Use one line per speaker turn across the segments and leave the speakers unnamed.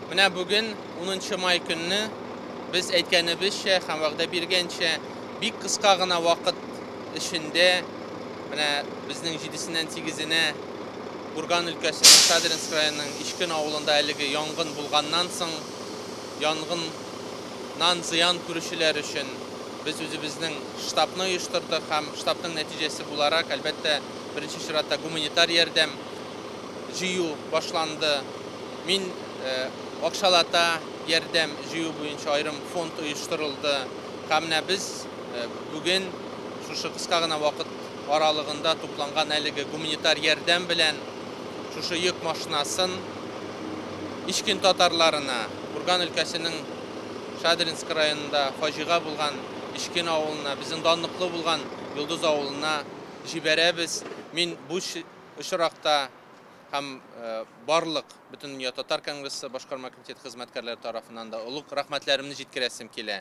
Менә бүген 10 май көнне без әйткәнебезчә һәм вәгъдә биргәнчә бик кыска гына вакыт эчендә менә безнең 7-сеннән 8-енә Курган өлкәсенең Шадринск районының Ишкен авылында әлеге янгын булганнан соң янгыннан зыян күрүчеләр өчен без үзебезнең штабны оештырдык һәм штабның нәтиҗәсе буларак, әлбәттә, беренче чиратта гуманитар ярдәм җыю башланды. Мин акчалата ярдәм җыю буенча аерым фонд оештырылды. Һәм менә без бүген шушы кыска гына вакыт аралыгында тупланган әлеге гуманитар ярдәм белән шушы йөк машинасын Ишкин татарларына, Курган өлкәсенең Шадринск районында фаҗига булган Ишкин авылына, безнең данлыклы булган Йолдыз авылына җибәрәбез. Мин бу очракта һәм барлык Бөтендөнья татар конгрессы башкарма комитеты хезмәткәрләре тарафыннан да олуг рәхмәтләремне җиткерәсем килә.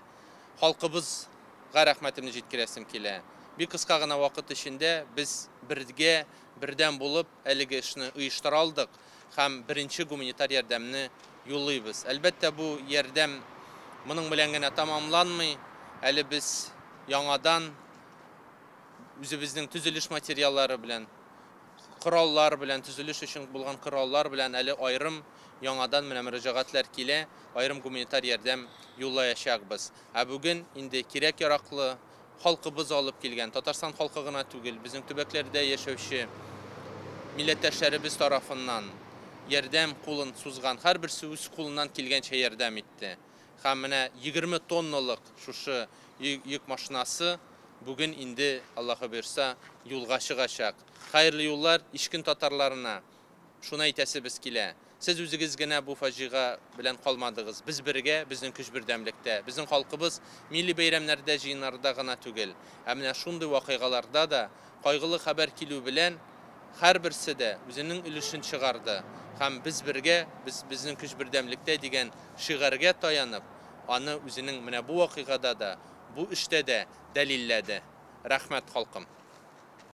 Халкыбызга рәхмәтемне җиткерәсем килә. Бик кыска гына вакыт эчендә без бердәм булып әлеге эшне оештыра алдык һәм беренче гуманитар ярдәмне юллыйбыз. Әлбәттә, бу ярдәм моның белән генә тамамланмый. Әле без яңадан үзебезнең төзелеш материаллары белән, кораллар белән, төзелеш өчен булган кораллар белән әле аерым яңадан менә мөрәҗәгатьләр килә, аерым гуманитар ярдәм юллаячакбыз. Бүген инде кирәк-яраклы халкыбыз алып килгән, Татарстан халкы гына түгел, безнең төбәкләрдә яшәүче милләттәшләребез тарафыннан ярдәм кулын сузган, һәрберсе үз кулыннан килгәнчә ярдәм итте. Һәм менә 20 тонналык шушы йөк машинасы бүген инде, Аллаһы бирсә, юлга чыгачак. Хәерле юллар Ишкин татарларына. Шуны әйтәсебез килә. Сез үзегез генә бу фаҗига белән калмадыгыз. Без бергә, безнең көч бердәмлектә. Безнең халкыбыз милли бәйрәмнәрдә, җыеннарда гына түгел. Менә шундый вакыйгаларда да кайгылы хәбәр килү белән һәрберсе дә үзенең өлешен чыгарды. Һәм без бергә, безнең көч бердәмлектә дигән шигырьгә таянып, аны үзенең менә бу вакыйгада да, бу эштә дә дәлилләде. Рәхмәт халкым.